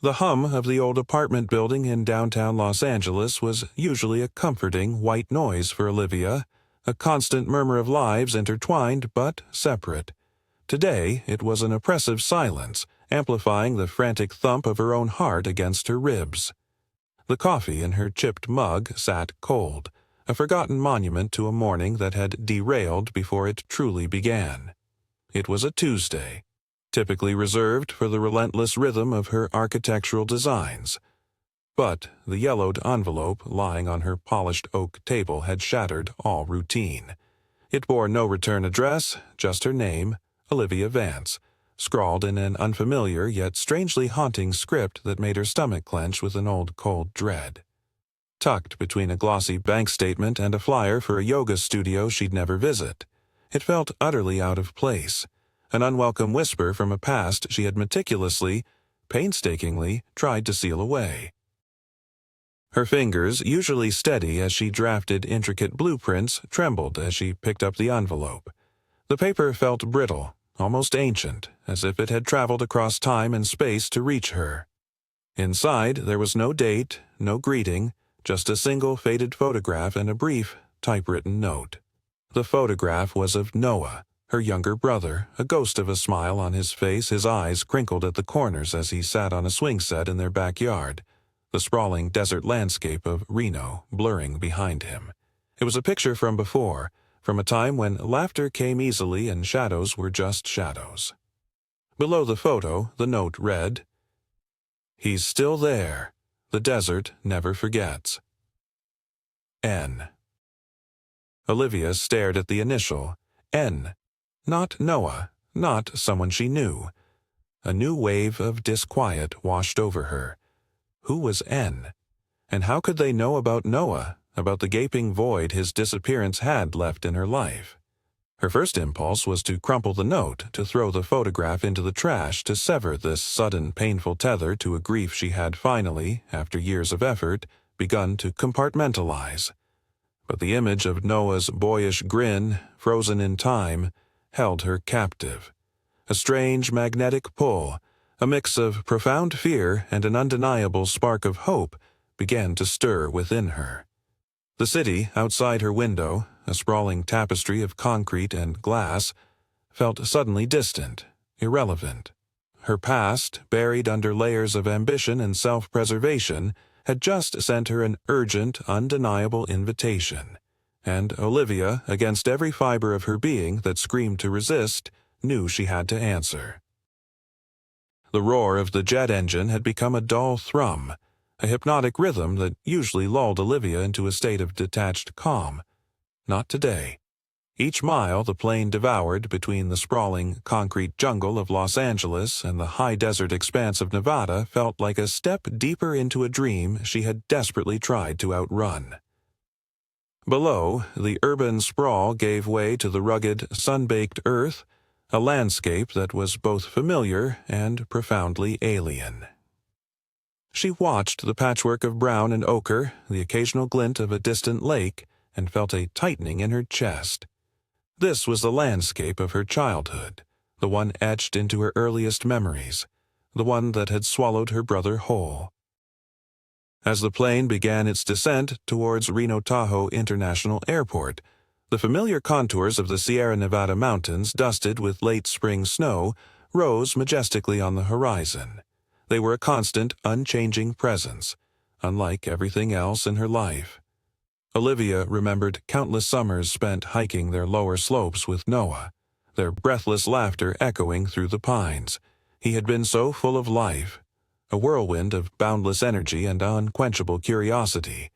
The hum of the old apartment building in downtown Los Angeles was usually a comforting white noise for Olivia, a constant murmur of lives intertwined but separate. Today it was an oppressive silence, amplifying the frantic thump of her own heart against her ribs. The coffee in her chipped mug sat cold, a forgotten monument to a morning that had derailed before it truly began. It was a Tuesday, typically reserved for the relentless rhythm of her architectural designs. But the yellowed envelope lying on her polished oak table had shattered all routine. It bore no return address, just her name, Olivia Vance, scrawled in an unfamiliar yet strangely haunting script that made her stomach clench with an old cold dread. Tucked between a glossy bank statement and a flyer for a yoga studio she'd never visit, it felt utterly out of place, an unwelcome whisper from a past she had meticulously, painstakingly tried to seal away. Her fingers, usually steady as she drafted intricate blueprints, trembled as she picked up the envelope. The paper felt brittle, almost ancient, as if it had traveled across time and space to reach her. Inside, there was no date, no greeting, just a single faded photograph and a brief, typewritten note. The photograph was of Noah, her younger brother, a ghost of a smile on his face, his eyes crinkled at the corners as he sat on a swing set in their backyard, the sprawling desert landscape of Reno blurring behind him. It was a picture from before, from a time when laughter came easily and shadows were just shadows. Below the photo, the note read, "He's still there. The desert never forgets. N." Olivia stared at the initial, N. Not Noah, not someone she knew. A new wave of disquiet washed over her. Who was N? And how could they know about Noah, about the gaping void his disappearance had left in her life? Her first impulse was to crumple the note, to throw the photograph into the trash, to sever this sudden, painful tether to a grief she had finally, after years of effort, begun to compartmentalize. But the image of Noah's boyish grin, frozen in time, held her captive. A strange magnetic pull, a mix of profound fear and an undeniable spark of hope, began to stir within her. The city outside her window, a sprawling tapestry of concrete and glass, felt suddenly distant, irrelevant. Her past, buried under layers of ambition and self-preservation, had just sent her an urgent, undeniable invitation. And Olivia, against every fiber of her being that screamed to resist, knew she had to answer. The roar of the jet engine had become a dull thrum, a hypnotic rhythm that usually lulled Olivia into a state of detached calm. Not today. Each mile the plane devoured between the sprawling concrete jungle of Los Angeles and the high desert expanse of Nevada felt like a step deeper into a dream she had desperately tried to outrun. Below, the urban sprawl gave way to the rugged, sun-baked earth, a landscape that was both familiar and profoundly alien. She watched the patchwork of brown and ochre, the occasional glint of a distant lake, and felt a tightening in her chest. This was the landscape of her childhood, the one etched into her earliest memories, the one that had swallowed her brother whole. As the plane began its descent towards Reno Tahoe International Airport, the familiar contours of the Sierra Nevada mountains, dusted with late spring snow, rose majestically on the horizon. They were a constant, unchanging presence, unlike everything else in her life. Olivia remembered countless summers spent hiking their lower slopes with Noah, their breathless laughter echoing through the pines. He had been so full of life, a whirlwind of boundless energy and unquenchable curiosity.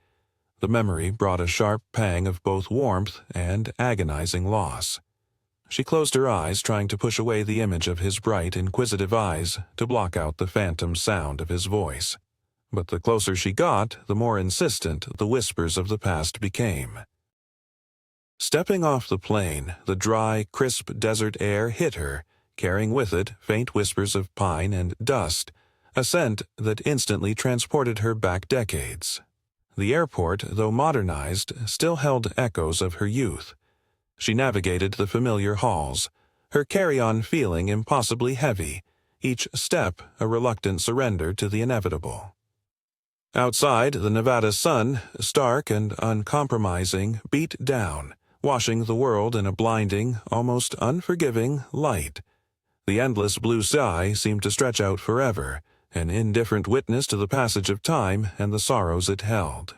The memory brought a sharp pang of both warmth and agonizing loss. She closed her eyes, trying to push away the image of his bright, inquisitive eyes, to block out the phantom sound of his voice. But the closer she got, the more insistent the whispers of the past became. Stepping off the plane, the dry, crisp desert air hit her, carrying with it faint whispers of pine and dust, a scent that instantly transported her back decades. The airport, though modernized, still held echoes of her youth. She navigated the familiar halls, her carry-on feeling impossibly heavy, each step a reluctant surrender to the inevitable. Outside, the Nevada sun, stark and uncompromising, beat down, washing the world in a blinding, almost unforgiving light. The endless blue sky seemed to stretch out forever, an indifferent witness to the passage of time and the sorrows it held.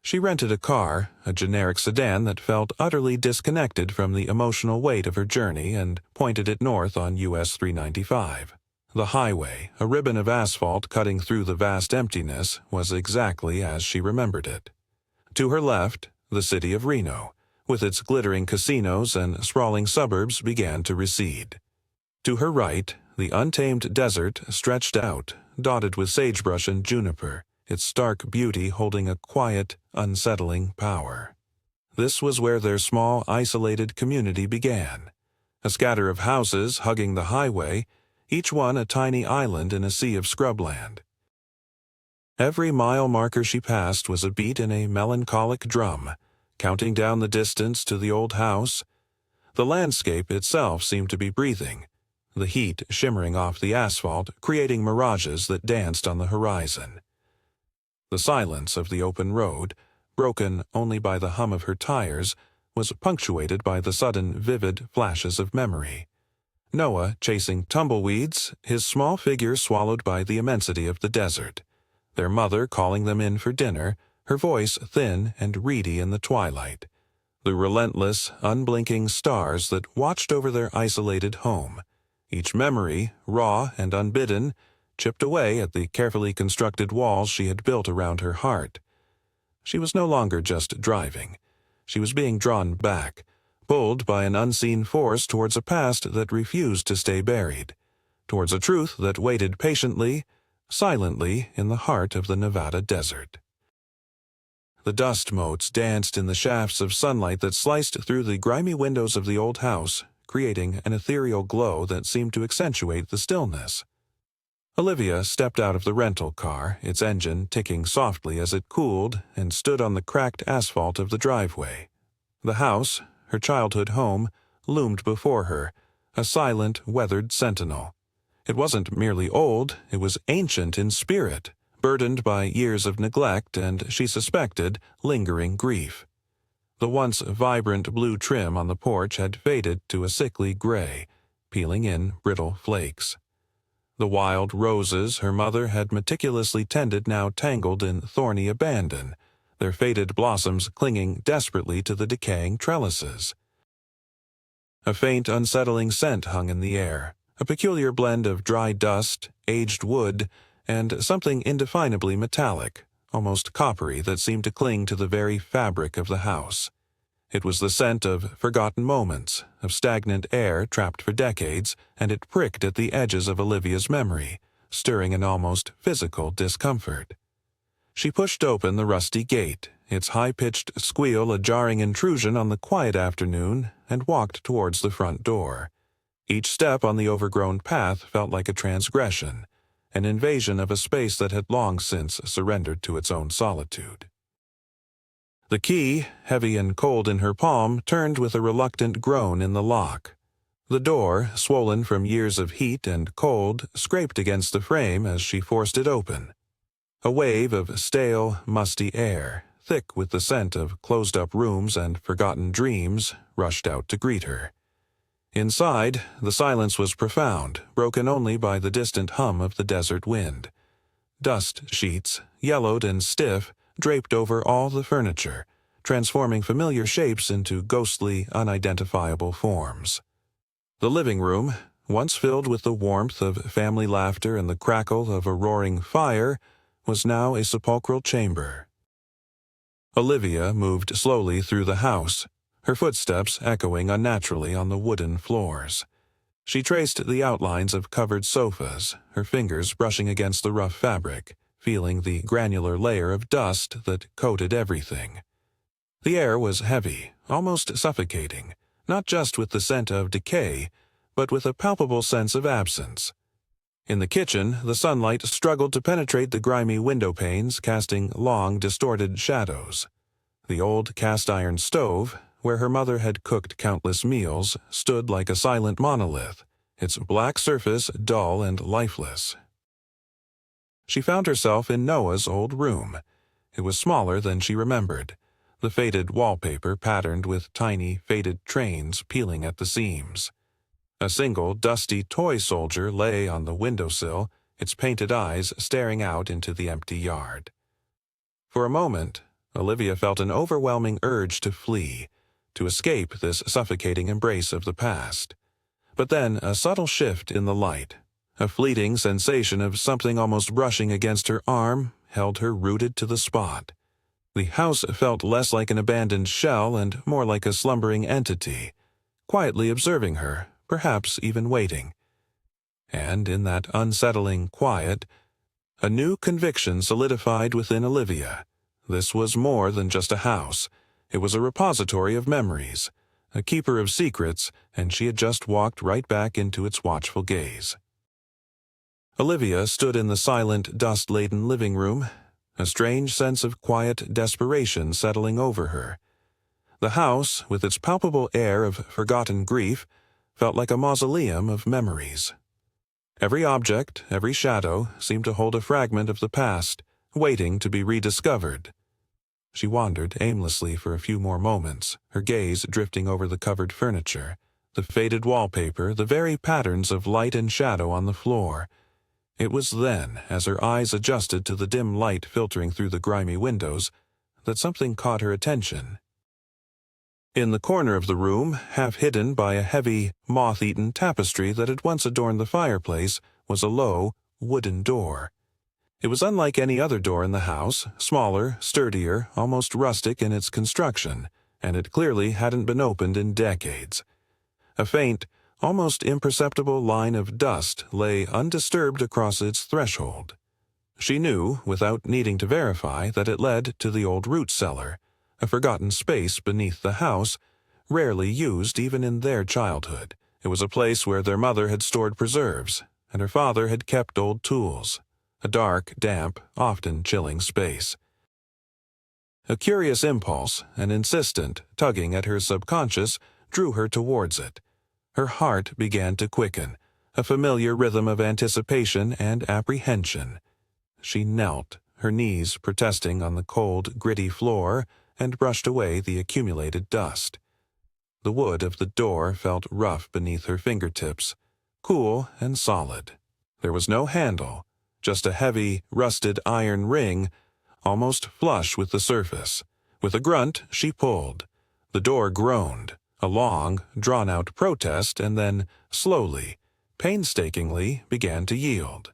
She rented a car, a generic sedan that felt utterly disconnected from the emotional weight of her journey, and pointed it north on US 395. The highway, a ribbon of asphalt cutting through the vast emptiness, was exactly as she remembered it. To her left, the city of Reno, with its glittering casinos and sprawling suburbs, began to recede. To her right, the untamed desert stretched out, dotted with sagebrush and juniper, its stark beauty holding a quiet, unsettling power. This was where their small, isolated community began. A scatter of houses hugging the highway, each one a tiny island in a sea of scrubland. Every mile marker she passed was a beat in a melancholic drum, counting down the distance to the old house. The landscape itself seemed to be breathing, the heat shimmering off the asphalt, creating mirages that danced on the horizon. The silence of the open road, broken only by the hum of her tires, was punctuated by the sudden vivid flashes of memory. Noah chasing tumbleweeds, his small figure swallowed by the immensity of the desert. Their mother calling them in for dinner, her voice thin and reedy in the twilight. The relentless, unblinking stars that watched over their isolated home. Each memory, raw and unbidden, chipped away at the carefully constructed walls she had built around her heart. She was no longer just driving. She was being drawn back, pulled by an unseen force towards a past that refused to stay buried, towards a truth that waited patiently, silently in the heart of the Nevada desert. The dust motes danced in the shafts of sunlight that sliced through the grimy windows of the old house, creating an ethereal glow that seemed to accentuate the stillness. Olivia stepped out of the rental car, its engine ticking softly as it cooled, and stood on the cracked asphalt of the driveway. The house, her childhood home, loomed before her, a silent, weathered sentinel. It wasn't merely old, it was ancient in spirit, burdened by years of neglect and, she suspected, lingering grief. The once vibrant blue trim on the porch had faded to a sickly gray, peeling in brittle flakes. The wild roses her mother had meticulously tended now tangled in thorny abandon, their faded blossoms clinging desperately to the decaying trellises. A faint, unsettling scent hung in the air, a peculiar blend of dry dust, aged wood, and something indefinably metallic, almost coppery, that seemed to cling to the very fabric of the house. It was the scent of forgotten moments, of stagnant air trapped for decades, and it pricked at the edges of Olivia's memory, stirring an almost physical discomfort. She pushed open the rusty gate, its high-pitched squeal a jarring intrusion on the quiet afternoon, and walked towards the front door. Each step on the overgrown path felt like a transgression, an invasion of a space that had long since surrendered to its own solitude. The key, heavy and cold in her palm, turned with a reluctant groan in the lock. The door, swollen from years of heat and cold, scraped against the frame as she forced it open. A wave of stale, musty air, thick with the scent of closed-up rooms and forgotten dreams, rushed out to greet her. Inside, the silence was profound, broken only by the distant hum of the desert wind. Dust sheets, yellowed and stiff, draped over all the furniture, transforming familiar shapes into ghostly, unidentifiable forms. The living room, once filled with the warmth of family laughter and the crackle of a roaring fire, was now a sepulchral chamber. Olivia moved slowly through the house, her footsteps echoing unnaturally on the wooden floors. She traced the outlines of covered sofas, her fingers brushing against the rough fabric, feeling the granular layer of dust that coated everything. The air was heavy, almost suffocating, not just with the scent of decay, but with a palpable sense of absence. In the kitchen, the sunlight struggled to penetrate the grimy window panes, casting long, distorted shadows. The old cast-iron stove, where her mother had cooked countless meals, stood like a silent monolith, its black surface dull and lifeless. She found herself in Noah's old room. It was smaller than she remembered, the faded wallpaper patterned with tiny, faded trains peeling at the seams. A single, dusty toy soldier lay on the windowsill, its painted eyes staring out into the empty yard. For a moment, Olivia felt an overwhelming urge to flee, to escape this suffocating embrace of the past. But then a subtle shift in the light, a fleeting sensation of something almost brushing against her arm, held her rooted to the spot. The house felt less like an abandoned shell and more like a slumbering entity, quietly observing her, perhaps even waiting. And in that unsettling quiet, a new conviction solidified within Olivia. This was more than just a house. It was a repository of memories, a keeper of secrets, and she had just walked right back into its watchful gaze. Olivia stood in the silent, dust-laden living room, a strange sense of quiet desperation settling over her. The house, with its palpable air of forgotten grief, felt like a mausoleum of memories. Every object, every shadow, seemed to hold a fragment of the past, waiting to be rediscovered. She wandered aimlessly for a few more moments, her gaze drifting over the covered furniture, the faded wallpaper, the very patterns of light and shadow on the floor. It was then, as her eyes adjusted to the dim light filtering through the grimy windows, that something caught her attention. In the corner of the room, half hidden by a heavy, moth-eaten tapestry that had once adorned the fireplace, was a low, wooden door. It was unlike any other door in the house, smaller, sturdier, almost rustic in its construction, and it clearly hadn't been opened in decades. A faint, almost imperceptible line of dust lay undisturbed across its threshold. She knew, without needing to verify, that it led to the old root cellar, a forgotten space beneath the house, rarely used even in their childhood. It was a place where their mother had stored preserves, and her father had kept old tools. A dark, damp, often chilling space. A curious impulse, an insistent tugging at her subconscious, drew her towards it. Her heart began to quicken, a familiar rhythm of anticipation and apprehension. She knelt, her knees protesting on the cold, gritty floor, and brushed away the accumulated dust. The wood of the door felt rough beneath her fingertips, cool and solid. There was no handle, just a heavy, rusted iron ring, almost flush with the surface. With a grunt, she pulled. The door groaned, a long, drawn-out protest, and then, slowly, painstakingly, began to yield.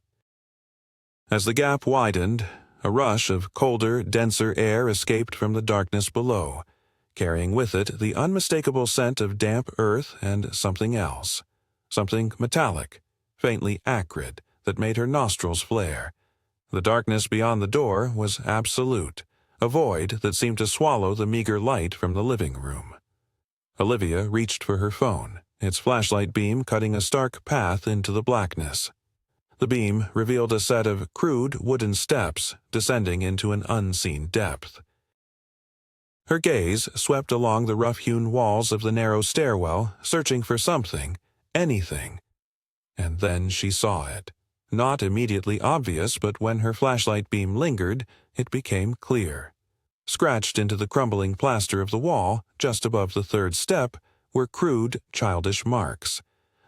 As the gap widened, a rush of colder, denser air escaped from the darkness below, carrying with it the unmistakable scent of damp earth and something else, something metallic, faintly acrid, that made her nostrils flare. The darkness beyond the door was absolute, a void that seemed to swallow the meager light from the living room. Olivia reached for her phone, its flashlight beam cutting a stark path into the blackness. The beam revealed a set of crude wooden steps descending into an unseen depth. Her gaze swept along the rough-hewn walls of the narrow stairwell, searching for something, anything. And then she saw it. Not immediately obvious, but when her flashlight beam lingered, it became clear. Scratched into the crumbling plaster of the wall, just above the third step, were crude, childish marks.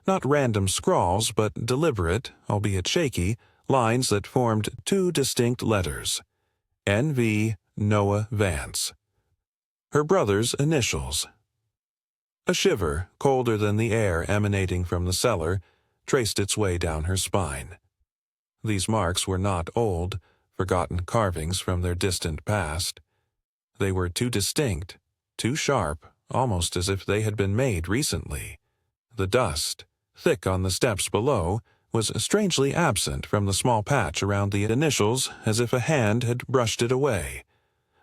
Not random scrawls, but deliberate, albeit shaky, lines that formed two distinct letters. N.V. Noah Vance. Her brother's initials. A shiver, colder than the air emanating from the cellar, traced its way down her spine. These marks were not old, forgotten carvings from their distant past. They were too distinct, too sharp, almost as if they had been made recently. The dust, thick on the steps below, was strangely absent from the small patch around the initials, as if a hand had brushed it away.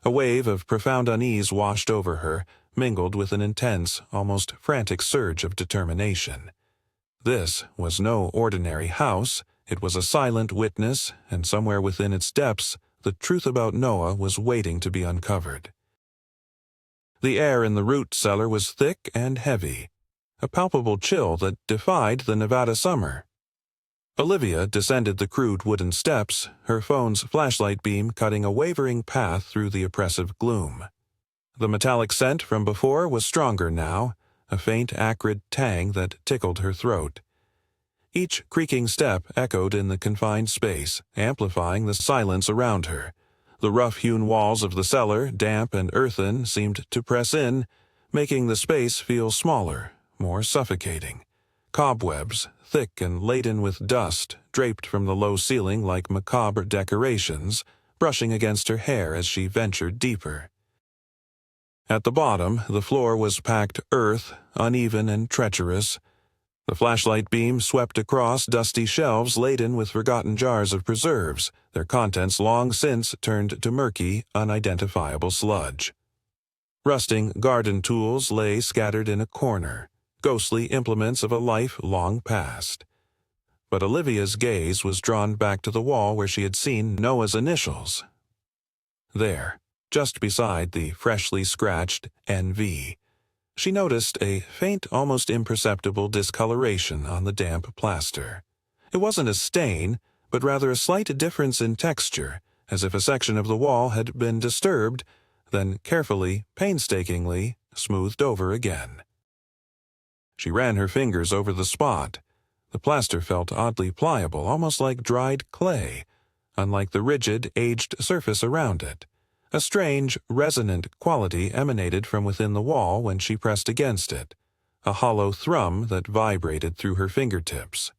A wave of profound unease washed over her, mingled with an intense, almost frantic surge of determination. This was no ordinary house. It was a silent witness, and somewhere within its depths, the truth about Noah was waiting to be uncovered. The air in the root cellar was thick and heavy. a palpable chill that defied the Nevada summer. Olivia descended the crude wooden steps, her phone's flashlight beam cutting a wavering path through the oppressive gloom. The metallic scent from before was stronger now, a faint acrid tang that tickled her throat. Each creaking step echoed in the confined space, amplifying the silence around her. The rough-hewn walls of the cellar, damp and earthen, seemed to press in, making the space feel smaller, more suffocating. Cobwebs, thick and laden with dust, draped from the low ceiling like macabre decorations, brushing against her hair as she ventured deeper. At the bottom, the floor was packed earth, uneven and treacherous. The flashlight beam swept across dusty shelves laden with forgotten jars of preserves, their contents long since turned to murky, unidentifiable sludge. Rusting garden tools lay scattered in a corner, ghostly implements of a life long past. But Olivia's gaze was drawn back to the wall where she had seen Noah's initials. There, just beside the freshly scratched NV, she noticed a faint, almost imperceptible discoloration on the damp plaster. It wasn't a stain, but rather a slight difference in texture, as if a section of the wall had been disturbed, then carefully, painstakingly, smoothed over again. She ran her fingers over the spot. The plaster felt oddly pliable, almost like dried clay, unlike the rigid, aged surface around it. A strange, resonant quality emanated from within the wall when she pressed against it, a hollow thrum that vibrated through her fingertips.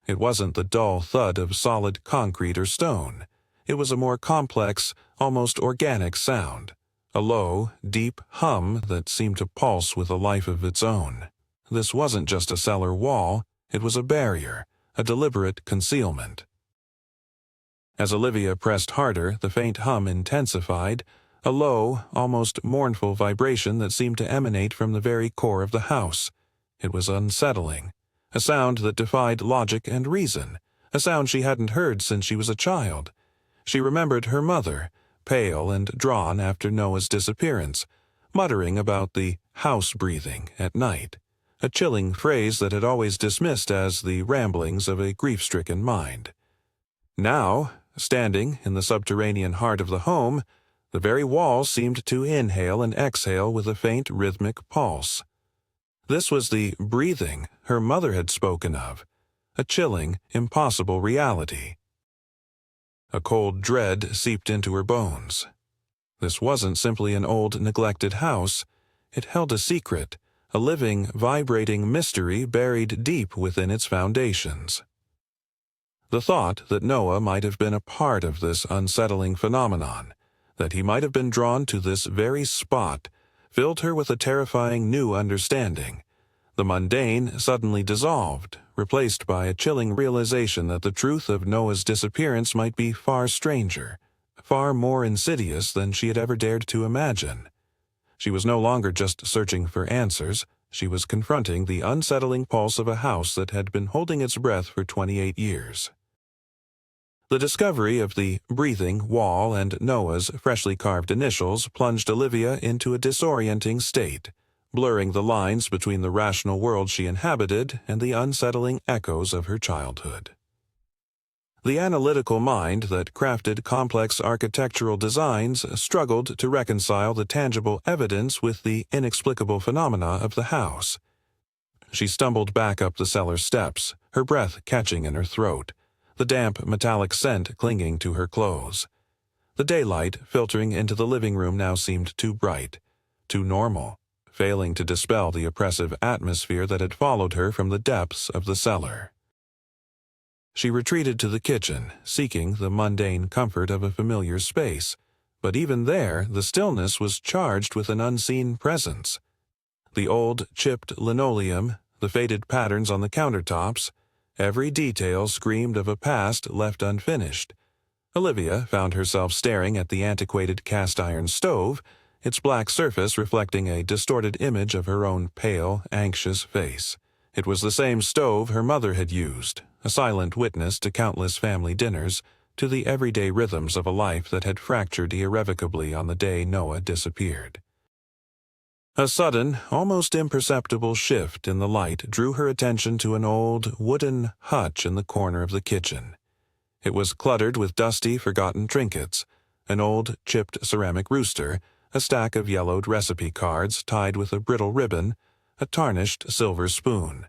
It wasn't the dull thud of solid concrete or stone. It was a more complex, almost organic sound, a low, deep hum that seemed to pulse with a life of its own. This wasn't just a cellar wall, it was a barrier, a deliberate concealment. As Olivia pressed harder, the faint hum intensified, a low, almost mournful vibration that seemed to emanate from the very core of the house. It was unsettling, a sound that defied logic and reason, a sound she hadn't heard since she was a child. She remembered her mother, pale and drawn after Noah's disappearance, muttering about the house breathing at night, a chilling phrase that had always dismissed as the ramblings of a grief-stricken mind. Now, standing in the subterranean heart of the home, the very wall seemed to inhale and exhale with a faint rhythmic pulse. This was the breathing her mother had spoken of, a chilling, impossible reality. A cold dread seeped into her bones. This wasn't simply an old, neglected house. It held a secret, a living, vibrating mystery buried deep within its foundations. The thought that Noah might have been a part of this unsettling phenomenon, that he might have been drawn to this very spot, filled her with a terrifying new understanding. The mundane suddenly dissolved, replaced by a chilling realization that the truth of Noah's disappearance might be far stranger, far more insidious than she had ever dared to imagine. She was no longer just searching for answers, she was confronting the unsettling pulse of a house that had been holding its breath for 28 years. The discovery of the breathing wall and Noah's freshly carved initials plunged Olivia into a disorienting state, blurring the lines between the rational world she inhabited and the unsettling echoes of her childhood. The analytical mind that crafted complex architectural designs struggled to reconcile the tangible evidence with the inexplicable phenomena of the house. She stumbled back up the cellar steps, her breath catching in her throat, the damp metallic scent clinging to her clothes. The daylight filtering into the living room now seemed too bright, too normal, failing to dispel the oppressive atmosphere that had followed her from the depths of the cellar. She retreated to the kitchen, seeking the mundane comfort of a familiar space, but even there the stillness was charged with an unseen presence. The old, chipped linoleum, the faded patterns on the countertops, every detail screamed of a past left unfinished. Olivia found herself staring at the antiquated cast-iron stove, its black surface reflecting a distorted image of her own pale, anxious face. It was the same stove her mother had used, a silent witness to countless family dinners, to the everyday rhythms of a life that had fractured irrevocably on the day Noah disappeared. A sudden, almost imperceptible shift in the light drew her attention to an old, wooden hutch in the corner of the kitchen. It was cluttered with dusty, forgotten trinkets, an old, chipped ceramic rooster, a stack of yellowed recipe cards tied with a brittle ribbon, a tarnished silver spoon.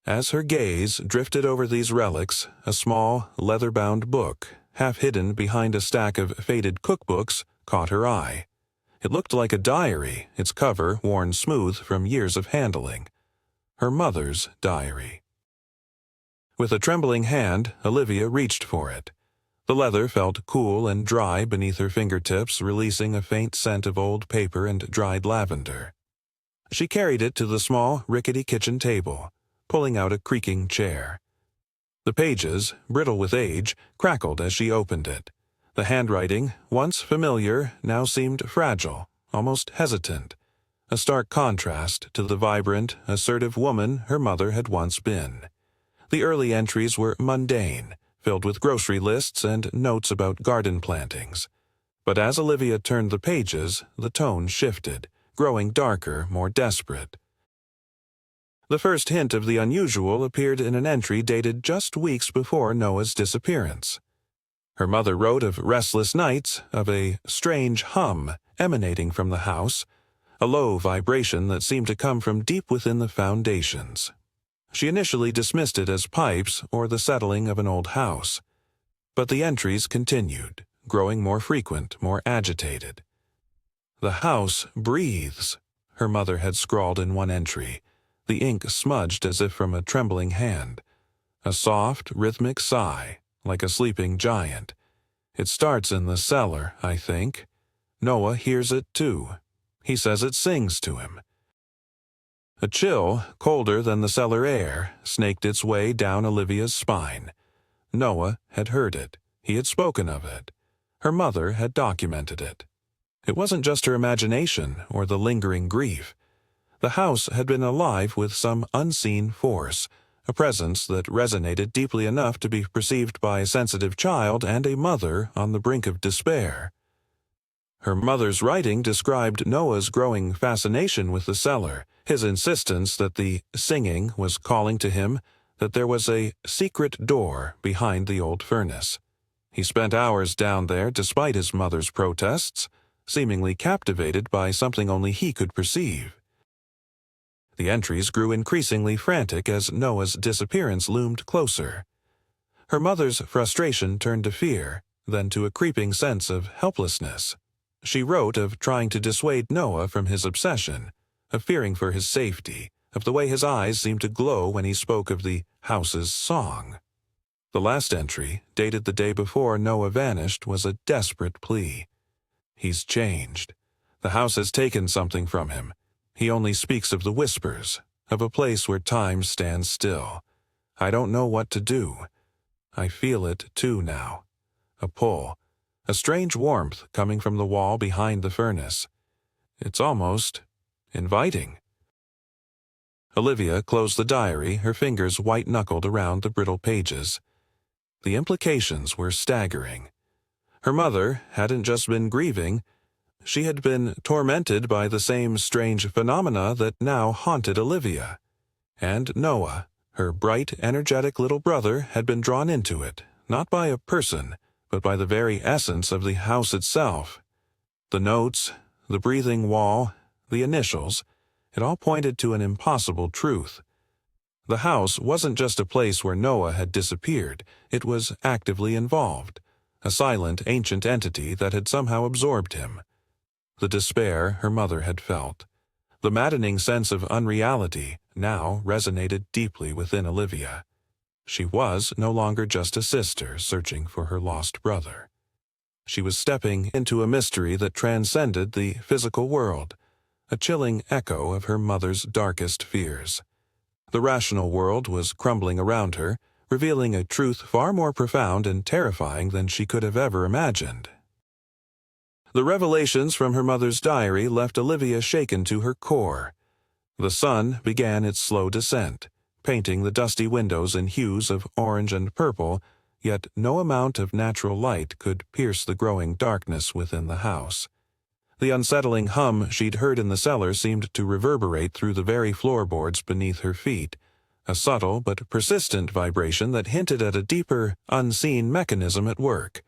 As her gaze drifted over these relics, a small, leather-bound book, half hidden behind a stack of faded cookbooks, caught her eye. It looked like a diary, its cover worn smooth from years of handling. Her mother's diary. With a trembling hand, Olivia reached for it. The leather felt cool and dry beneath her fingertips, releasing a faint scent of old paper and dried lavender. She carried it to the small, rickety kitchen table, pulling out a creaking chair. The pages, brittle with age, crackled as she opened it. The handwriting, once familiar, now seemed fragile, almost hesitant, a stark contrast to the vibrant, assertive woman her mother had once been. The early entries were mundane, filled with grocery lists and notes about garden plantings. But as Olivia turned the pages, the tone shifted, growing darker, more desperate. The first hint of the unusual appeared in an entry dated just weeks before Noah's disappearance. Her mother wrote of restless nights, of a strange hum emanating from the house, a low vibration that seemed to come from deep within the foundations. She initially dismissed it as pipes or the settling of an old house. But the entries continued, growing more frequent, more agitated. "The house breathes," her mother had scrawled in one entry, the ink smudged as if from a trembling hand. A soft, rhythmic sigh, like a sleeping giant. "It starts in the cellar, I think. Noah hears it too. He says it sings to him." A chill, colder than the cellar air, snaked its way down Olivia's spine. Noah had heard it. He had spoken of it. Her mother had documented it. It wasn't just her imagination or the lingering grief. The house had been alive with some unseen force, a presence that resonated deeply enough to be perceived by a sensitive child and a mother on the brink of despair. Her mother's writing described Noah's growing fascination with the cellar, his insistence that the singing was calling to him, that there was a secret door behind the old furnace. He spent hours down there despite his mother's protests, seemingly captivated by something only he could perceive. The entries grew increasingly frantic as Noah's disappearance loomed closer. Her mother's frustration turned to fear, then to a creeping sense of helplessness. She wrote of trying to dissuade Noah from his obsession, of fearing for his safety, of the way his eyes seemed to glow when he spoke of the house's song. The last entry, dated the day before Noah vanished, was a desperate plea. "He's changed. The house has taken something from him. He only speaks of the whispers, of a place where time stands still. I don't know what to do. I feel it, too, now. A pull, a strange warmth coming from the wall behind the furnace. It's almost inviting." Olivia closed the diary, her fingers white-knuckled around the brittle pages. The implications were staggering. Her mother hadn't just been grieving. She had been tormented by the same strange phenomena that now haunted Olivia. And Noah, her bright, energetic little brother, had been drawn into it, not by a person, but by the very essence of the house itself. The notes, the breathing wall, the initials, it all pointed to an impossible truth. The house wasn't just a place where Noah had disappeared, it was actively involved, a silent, ancient entity that had somehow absorbed him. The despair her mother had felt, the maddening sense of unreality, now resonated deeply within Olivia. She was no longer just a sister searching for her lost brother. She was stepping into a mystery that transcended the physical world, a chilling echo of her mother's darkest fears. The rational world was crumbling around her, revealing a truth far more profound and terrifying than she could have ever imagined. The revelations from her mother's diary left Olivia shaken to her core. The sun began its slow descent, painting the dusty windows in hues of orange and purple, yet no amount of natural light could pierce the growing darkness within the house. The unsettling hum she'd heard in the cellar seemed to reverberate through the very floorboards beneath her feet, a subtle but persistent vibration that hinted at a deeper, unseen mechanism at work.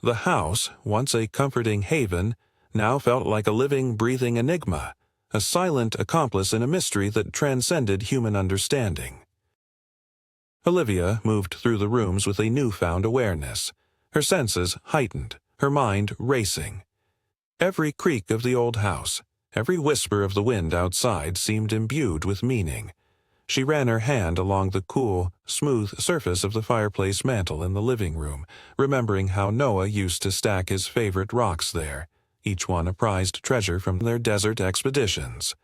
The house, once a comforting haven, now felt like a living, breathing enigma, a silent accomplice in a mystery that transcended human understanding. Olivia moved through the rooms with a newfound awareness, her senses heightened, her mind racing. Every creak of the old house, every whisper of the wind outside seemed imbued with meaning. She ran her hand along the cool, smooth surface of the fireplace mantel in the living room, remembering how Noah used to stack his favorite rocks there, each one a prized treasure from their desert expeditions.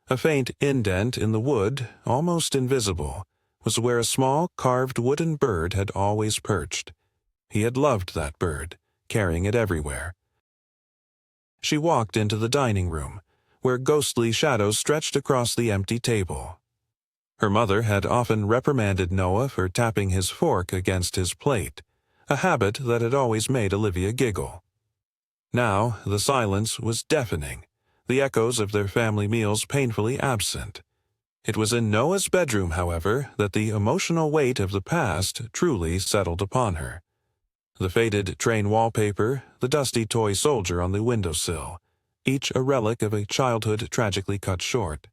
A faint indent in the wood, almost invisible, was where a small carved wooden bird had always perched. He had loved that bird, carrying it everywhere. She walked into the dining room, where ghostly shadows stretched across the empty table. Her mother had often reprimanded Noah for tapping his fork against his plate, a habit that had always made Olivia giggle. Now the silence was deafening, the echoes of their family meals painfully absent. It was in Noah's bedroom, however, that the emotional weight of the past truly settled upon her. The faded train wallpaper, the dusty toy soldier on the windowsill, each a relic of a childhood tragically cut short.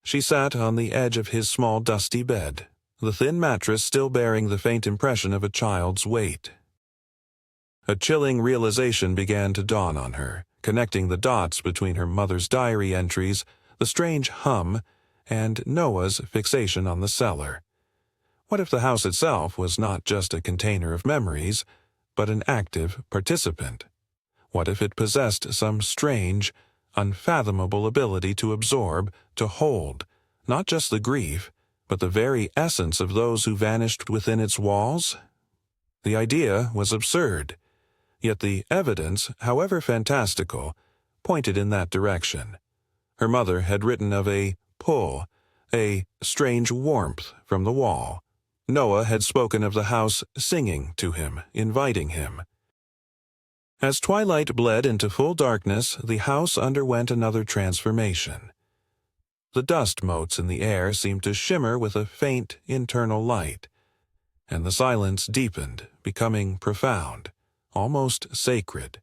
She sat on the edge of his small dusty bed, the thin mattress still bearing the faint impression of a child's weight. A chilling realization began to dawn on her, connecting the dots between her mother's diary entries, the strange hum, and Noah's fixation on the cellar. What if the house itself was not just a container of memories, but an active participant? What if it possessed some strange, unfathomable ability to absorb, to hold, not just the grief, but the very essence of those who vanished within its walls? The idea was absurd, yet the evidence, however fantastical, pointed in that direction. Her mother had written of a pull, a strange warmth from the wall. Noah had spoken of the house singing to him, inviting him. As twilight bled into full darkness, the house underwent another transformation. The dust motes in the air seemed to shimmer with a faint internal light, and the silence deepened, becoming profound, almost sacred.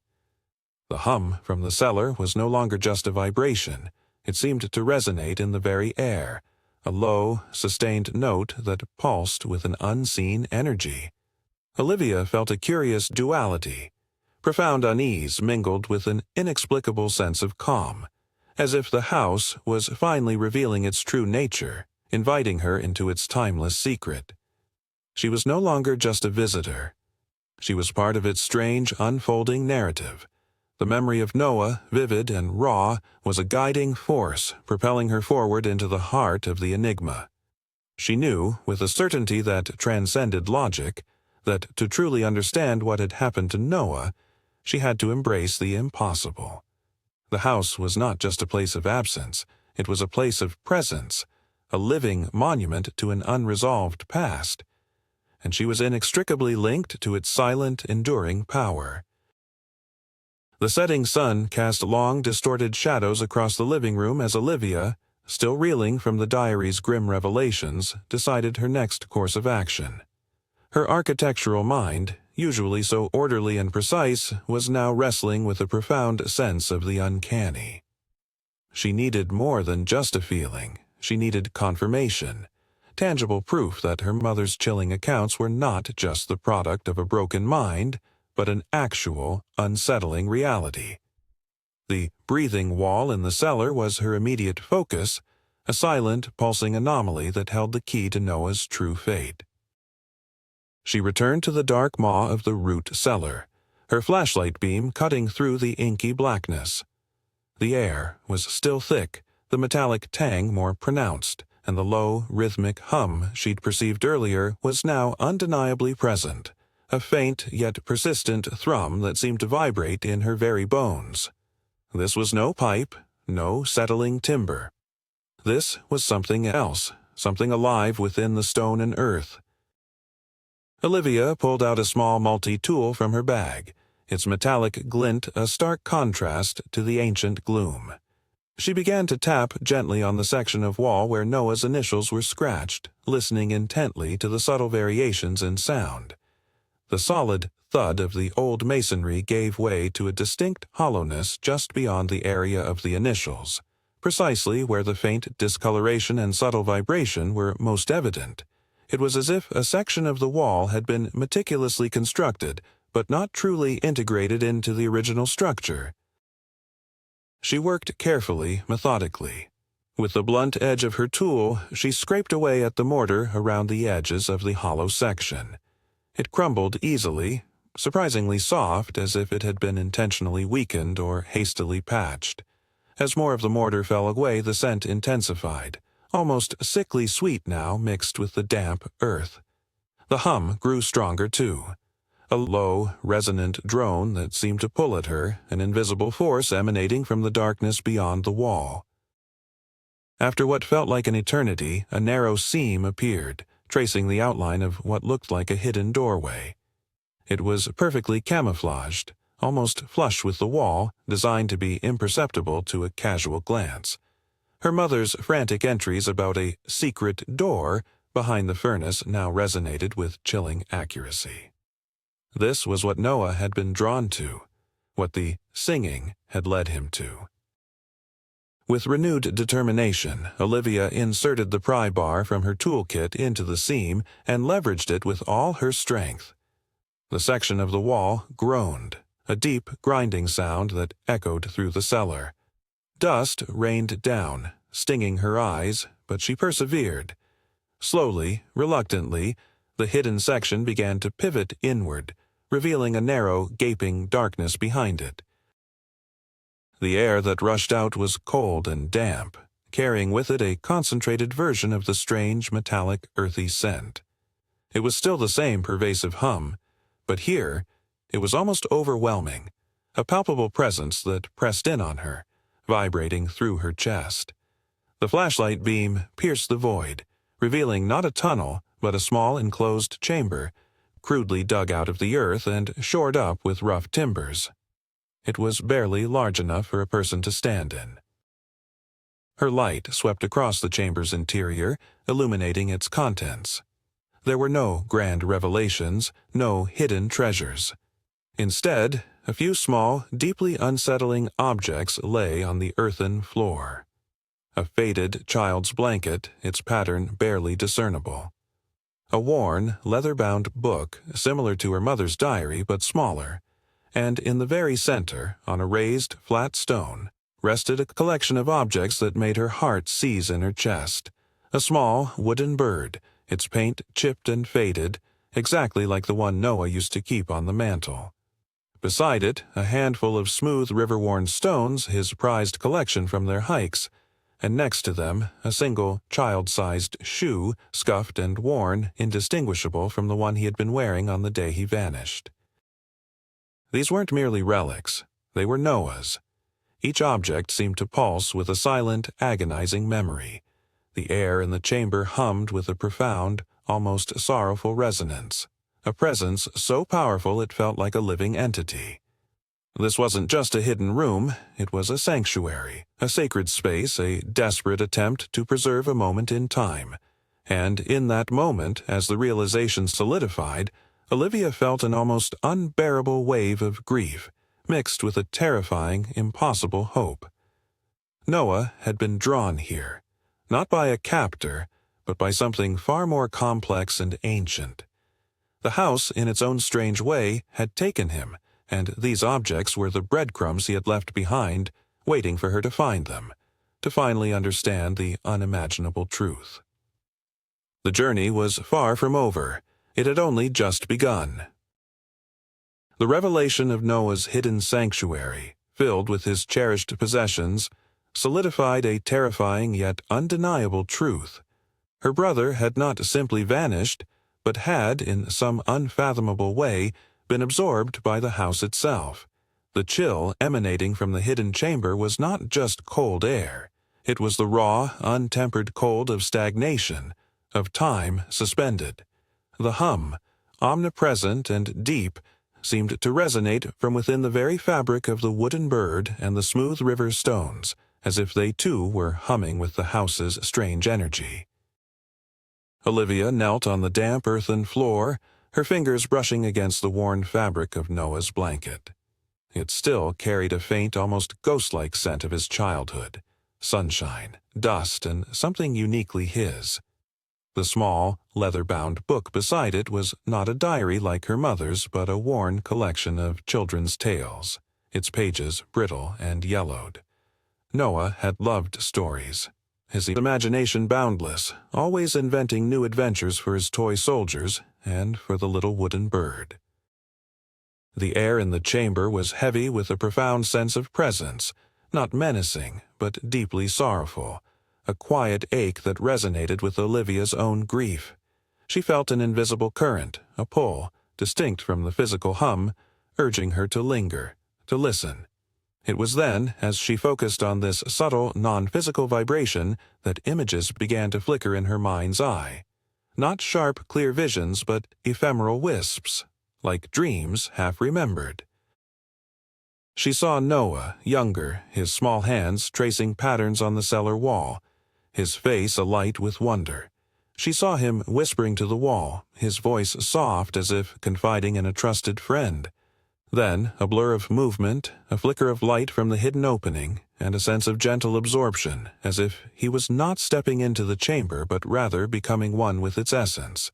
The hum from the cellar was no longer just a vibration. It seemed to resonate in the very air, a low, sustained note that pulsed with an unseen energy. Olivia felt a curious duality, profound unease mingled with an inexplicable sense of calm, as if the house was finally revealing its true nature, inviting her into its timeless secret. She was no longer just a visitor. She was part of its strange, unfolding narrative. The memory of Noah, vivid and raw, was a guiding force, propelling her forward into the heart of the enigma. She knew, with a certainty that transcended logic, that to truly understand what had happened to Noah, she had to embrace the impossible. The house was not just a place of absence, it was a place of presence, a living monument to an unresolved past, and she was inextricably linked to its silent, enduring power. The setting sun cast long, distorted shadows across the living room as Olivia, still reeling from the diary's grim revelations, decided her next course of action. Her architectural mind, usually so orderly and precise, was now wrestling with a profound sense of the uncanny. She needed more than just a feeling. She needed confirmation, tangible proof that her mother's chilling accounts were not just the product of a broken mind, but an actual, unsettling reality. The breathing wall in the cellar was her immediate focus, a silent, pulsing anomaly that held the key to Noah's true fate. She returned to the dark maw of the root cellar, her flashlight beam cutting through the inky blackness. The air was still thick, the metallic tang more pronounced, and the low, rhythmic hum she'd perceived earlier was now undeniably present, a faint yet persistent thrum that seemed to vibrate in her very bones. This was no pipe, no settling timber. This was something else, something alive within the stone and earth. Olivia pulled out a small multi-tool from her bag, its metallic glint a stark contrast to the ancient gloom. She began to tap gently on the section of wall where Noah's initials were scratched, listening intently to the subtle variations in sound. The solid thud of the old masonry gave way to a distinct hollowness just beyond the area of the initials, precisely where the faint discoloration and subtle vibration were most evident. It was as if a section of the wall had been meticulously constructed, but not truly integrated into the original structure. She worked carefully, methodically. With the blunt edge of her tool, she scraped away at the mortar around the edges of the hollow section. It crumbled easily, surprisingly soft, as if it had been intentionally weakened or hastily patched. As more of the mortar fell away, the scent intensified, almost sickly sweet now mixed with the damp earth. The hum grew stronger too. A low, resonant drone that seemed to pull at her, an invisible force emanating from the darkness beyond the wall. After what felt like an eternity, a narrow seam appeared, tracing the outline of what looked like a hidden doorway. It was perfectly camouflaged, almost flush with the wall, designed to be imperceptible to a casual glance. Her mother's frantic entries about a secret door behind the furnace now resonated with chilling accuracy. This was what Noah had been drawn to, what the singing had led him to. With renewed determination, Olivia inserted the pry bar from her toolkit into the seam and leveraged it with all her strength. The section of the wall groaned, a deep grinding sound that echoed through the cellar. Dust rained down, stinging her eyes, but she persevered. Slowly, reluctantly, the hidden section began to pivot inward, revealing a narrow, gaping darkness behind it. The air that rushed out was cold and damp, carrying with it a concentrated version of the strange, metallic, earthy scent. It was still the same pervasive hum, but here it was almost overwhelming, a palpable presence that pressed in on her, vibrating through her chest. The flashlight beam pierced the void, revealing not a tunnel, but a small enclosed chamber, crudely dug out of the earth and shored up with rough timbers. It was barely large enough for a person to stand in. Her light swept across the chamber's interior, illuminating its contents. There were no grand revelations, no hidden treasures. Instead, a few small, deeply unsettling objects lay on the earthen floor. A faded child's blanket, its pattern barely discernible. A worn, leather-bound book, similar to her mother's diary but smaller, and in the very center, on a raised, flat stone, rested a collection of objects that made her heart seize in her chest. A small, wooden bird, its paint chipped and faded, exactly like the one Noah used to keep on the mantel. Beside it, a handful of smooth, river-worn stones, his prized collection from their hikes, and next to them, a single, child-sized shoe, scuffed and worn, indistinguishable from the one he had been wearing on the day he vanished. These weren't merely relics. They were Noah's. Each object seemed to pulse with a silent, agonizing memory. The air in the chamber hummed with a profound, almost sorrowful resonance, a presence so powerful it felt like a living entity. This wasn't just a hidden room, it was a sanctuary, a sacred space, a desperate attempt to preserve a moment in time. And in that moment, as the realization solidified, Olivia felt an almost unbearable wave of grief, mixed with a terrifying, impossible hope. Noah had been drawn here, not by a captor, but by something far more complex and ancient. The house, in its own strange way, had taken him, and these objects were the breadcrumbs he had left behind, waiting for her to find them, to finally understand the unimaginable truth. The journey was far from over. It had only just begun. The revelation of Noah's hidden sanctuary, filled with his cherished possessions, solidified a terrifying yet undeniable truth. Her brother had not simply vanished, but had, in some unfathomable way, been absorbed by the house itself. The chill emanating from the hidden chamber was not just cold air. It was the raw, untempered cold of stagnation, of time suspended. The hum, omnipresent and deep, seemed to resonate from within the very fabric of the wooden bird and the smooth river stones, as if they too were humming with the house's strange energy. Olivia knelt on the damp earthen floor, her fingers brushing against the worn fabric of Noah's blanket. It still carried a faint, almost ghost-like scent of his childhood, sunshine, dust, and something uniquely his. The small, leather-bound book beside it was not a diary like her mother's, but a worn collection of children's tales, its pages brittle and yellowed. Noah had loved stories, his imagination boundless, always inventing new adventures for his toy soldiers and for the little wooden bird. The air in the chamber was heavy with a profound sense of presence, not menacing, but deeply sorrowful, a quiet ache that resonated with Olivia's own grief. She felt an invisible current, a pull, distinct from the physical hum, urging her to linger, to listen. It was then, as she focused on this subtle, non-physical vibration, that images began to flicker in her mind's eye. Not sharp, clear visions, but ephemeral wisps, like dreams half-remembered. She saw Noah, younger, his small hands tracing patterns on the cellar wall, his face alight with wonder. She saw him whispering to the wall, his voice soft as if confiding in a trusted friend. Then, a blur of movement, a flicker of light from the hidden opening, and a sense of gentle absorption, as if he was not stepping into the chamber but rather becoming one with its essence.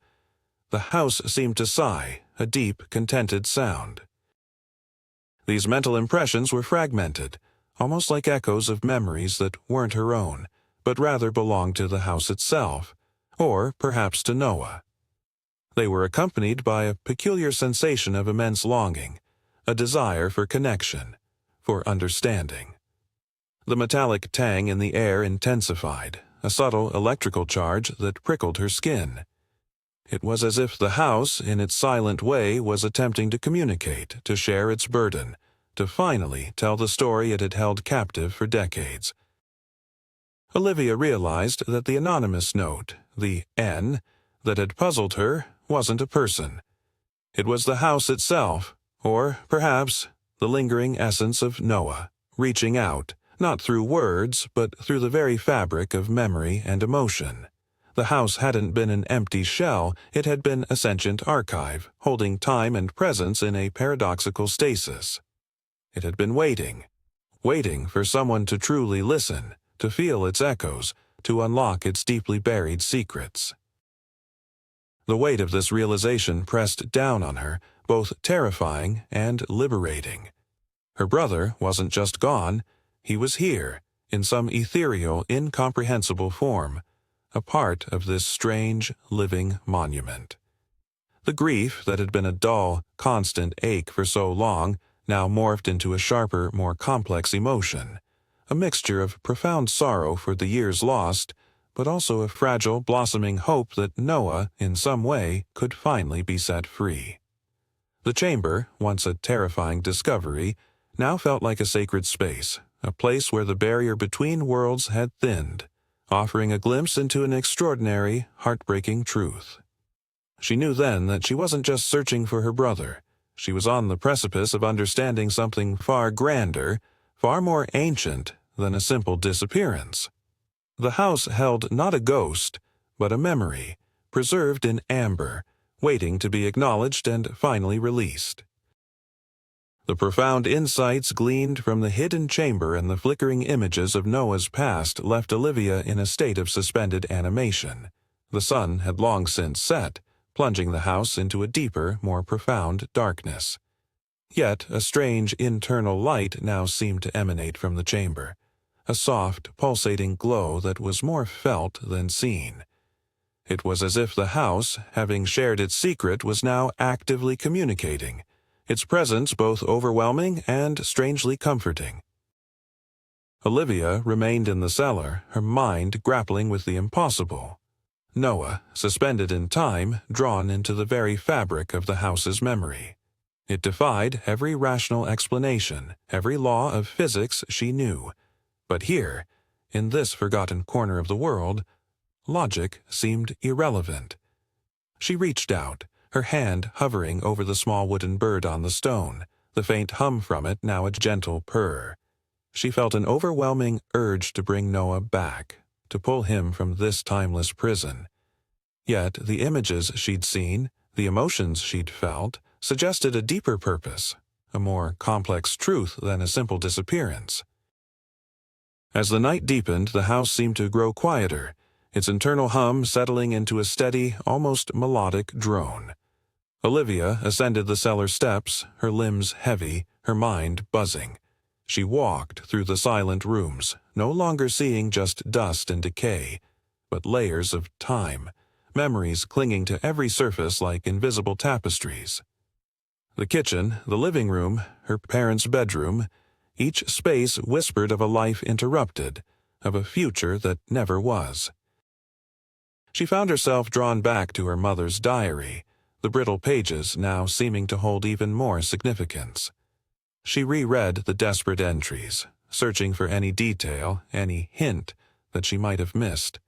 The house seemed to sigh, a deep, contented sound. These mental impressions were fragmented, almost like echoes of memories that weren't her own, but rather belonged to the house itself, or perhaps to Noah. They were accompanied by a peculiar sensation of immense longing, a desire for connection, for understanding. The metallic tang in the air intensified, a subtle electrical charge that prickled her skin. It was as if the house, in its silent way, was attempting to communicate, to share its burden, to finally tell the story it had held captive for decades. Olivia realized that the anonymous note, the N, that had puzzled her, wasn't a person. It was the house itself, or, perhaps, the lingering essence of Noah, reaching out, not through words, but through the very fabric of memory and emotion. The house hadn't been an empty shell, it had been a sentient archive, holding time and presence in a paradoxical stasis. It had been waiting for someone to truly listen, to feel its echoes, to unlock its deeply buried secrets. The weight of this realization pressed down on her, both terrifying and liberating. Her brother wasn't just gone, he was here, in some ethereal, incomprehensible form, a part of this strange, living monument. The grief that had been a dull, constant ache for so long now morphed into a sharper, more complex emotion, a mixture of profound sorrow for the years lost, but also a fragile, blossoming hope that Noah, in some way, could finally be set free. The chamber, once a terrifying discovery, now felt like a sacred space, a place where the barrier between worlds had thinned, offering a glimpse into an extraordinary, heartbreaking truth. She knew then that she wasn't just searching for her brother. She was on the precipice of understanding something far grander, far more ancient than a simple disappearance. The house held not a ghost, but a memory, preserved in amber, waiting to be acknowledged and finally released. The profound insights gleaned from the hidden chamber and the flickering images of Noah's past left Olivia in a state of suspended animation. The sun had long since set, plunging the house into a deeper, more profound darkness. Yet a strange internal light now seemed to emanate from the chamber, a soft, pulsating glow that was more felt than seen. It was as if the house, having shared its secret, was now actively communicating, its presence both overwhelming and strangely comforting. Olivia remained in the cellar, her mind grappling with the impossible. Noah, suspended in time, drawn into the very fabric of the house's memory. It defied every rational explanation, every law of physics she knew. But here, in this forgotten corner of the world, logic seemed irrelevant. She reached out, her hand hovering over the small wooden bird on the stone, the faint hum from it now a gentle purr. She felt an overwhelming urge to bring Noah back, to pull him from this timeless prison. Yet the images she'd seen, the emotions she'd felt, suggested a deeper purpose, a more complex truth than a simple disappearance. As the night deepened, the house seemed to grow quieter, its internal hum settling into a steady, almost melodic drone. Olivia ascended the cellar steps, her limbs heavy, her mind buzzing. She walked through the silent rooms, no longer seeing just dust and decay, but layers of time, memories clinging to every surface like invisible tapestries. The kitchen, the living room, her parents' bedroom, each space whispered of a life interrupted, of a future that never was. She found herself drawn back to her mother's diary, the brittle pages now seeming to hold even more significance. She reread the desperate entries, searching for any detail, any hint that she might have missed.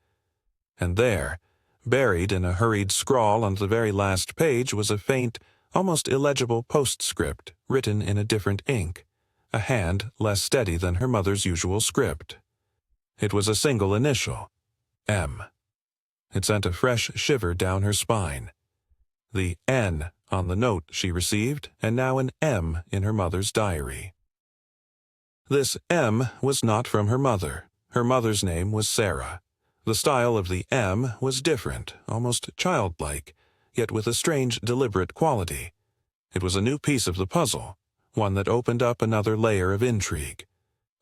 And there, buried in a hurried scrawl on the very last page, was a faint, almost illegible postscript written in a different ink, a hand less steady than her mother's usual script. It was a single initial, M. It sent a fresh shiver down her spine. The N on the note she received, and now an M in her mother's diary. This M was not from her mother. Her mother's name was Sarah. The style of the M was different, almost childlike, yet with a strange, deliberate quality. It was a new piece of the puzzle, one that opened up another layer of intrigue.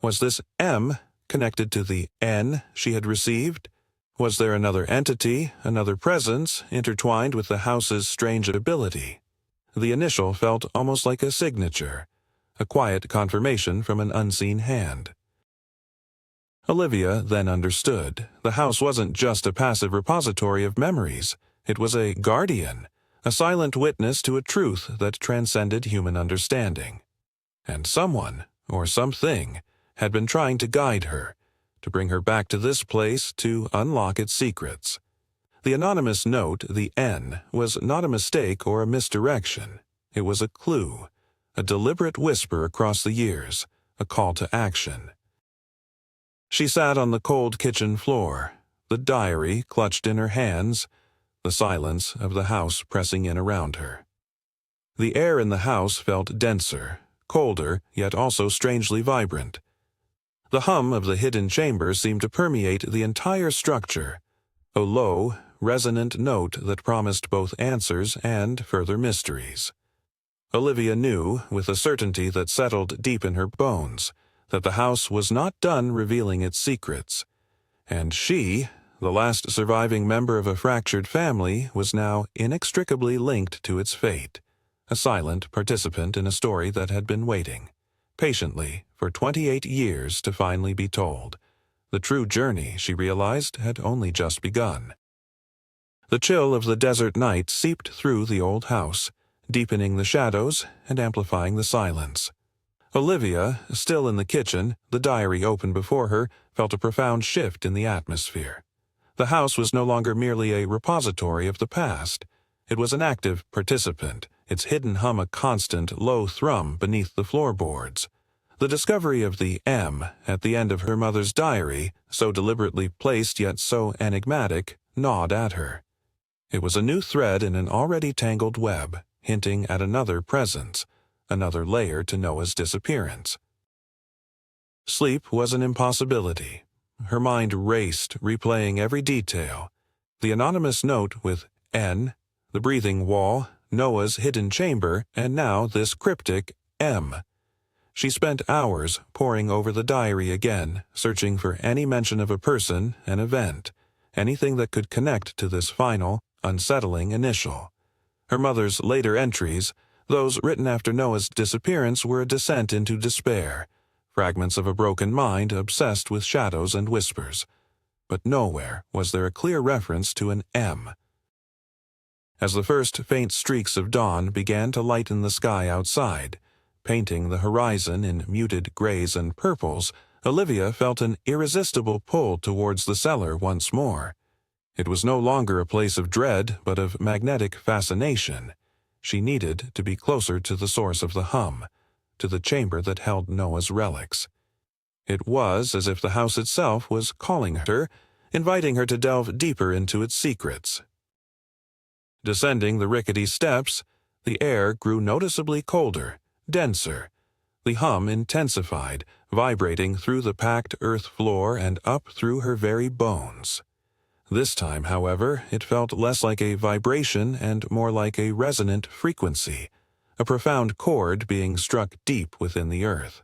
Was this M connected to the N she had received? Was there another entity, another presence, intertwined with the house's strange ability? The initial felt almost like a signature, a quiet confirmation from an unseen hand. Olivia then understood. The house wasn't just a passive repository of memories. It was a guardian, a silent witness to a truth that transcended human understanding. And someone, or something, had been trying to guide her, to bring her back to this place to unlock its secrets. The anonymous note, the N, was not a mistake or a misdirection. It was a clue, a deliberate whisper across the years, a call to action. She sat on the cold kitchen floor, the diary clutched in her hands, the silence of the house pressing in around her. The air in the house felt denser, colder, yet also strangely vibrant. The hum of the hidden chamber seemed to permeate the entire structure, a low, resonant note that promised both answers and further mysteries. Olivia knew, with a certainty that settled deep in her bones, that the house was not done revealing its secrets, and she, the last surviving member of a fractured family, was now inextricably linked to its fate, a silent participant in a story that had been waiting, patiently, for 28 years to finally be told. The true journey, she realized, had only just begun. The chill of the desert night seeped through the old house, deepening the shadows and amplifying the silence. Olivia, still in the kitchen, the diary open before her, felt a profound shift in the atmosphere. The house was no longer merely a repository of the past. It was an active participant, its hidden hum a constant, low thrum beneath the floorboards. The discovery of the M at the end of her mother's diary, so deliberately placed yet so enigmatic, gnawed at her. It was a new thread in an already tangled web, hinting at another presence, another layer to Noah's disappearance. Sleep was an impossibility. Her mind raced, replaying every detail. The anonymous note with N, the breathing wall, Noah's hidden chamber, and now this cryptic M. She spent hours poring over the diary again, searching for any mention of a person, an event, anything that could connect to this final, unsettling initial. Her mother's later entries, those written after Noah's disappearance, were a descent into despair, fragments of a broken mind obsessed with shadows and whispers. But nowhere was there a clear reference to an M. As the first faint streaks of dawn began to lighten the sky outside, painting the horizon in muted grays and purples, Olivia felt an irresistible pull towards the cellar once more. It was no longer a place of dread, but of magnetic fascination. She needed to be closer to the source of the hum, to the chamber that held Noah's relics. It was as if the house itself was calling her, inviting her to delve deeper into its secrets. Descending the rickety steps, the air grew noticeably colder, denser. The hum intensified, vibrating through the packed earth floor and up through her very bones. This time, however, it felt less like a vibration and more like a resonant frequency, a profound chord being struck deep within the earth.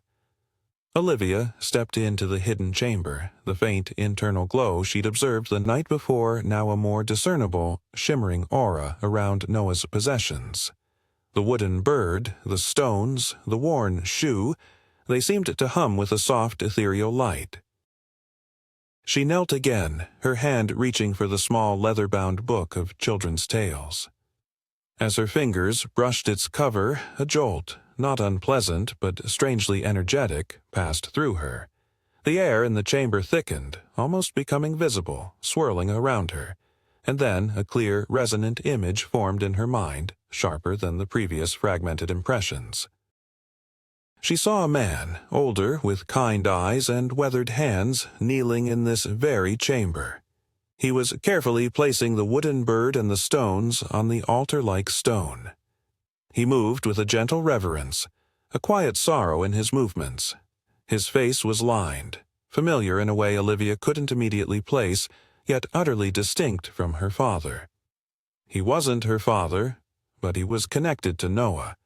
Olivia stepped into the hidden chamber, the faint internal glow she'd observed the night before now a more discernible, shimmering aura around Noah's possessions. The wooden bird, the stones, the worn shoe, they seemed to hum with a soft ethereal light. She knelt again, her hand reaching for the small leather-bound book of children's tales. As her fingers brushed its cover, a jolt, not unpleasant but strangely energetic, passed through her. The air in the chamber thickened, almost becoming visible, swirling around her, and then a clear, resonant image formed in her mind, sharper than the previous fragmented impressions. She saw a man, older, with kind eyes and weathered hands, kneeling in this very chamber. He was carefully placing the wooden bird and the stones on the altar-like stone. He moved with a gentle reverence, a quiet sorrow in his movements. His face was lined, familiar in a way Olivia couldn't immediately place, yet utterly distinct from her father. He wasn't her father, but he was connected to Noah.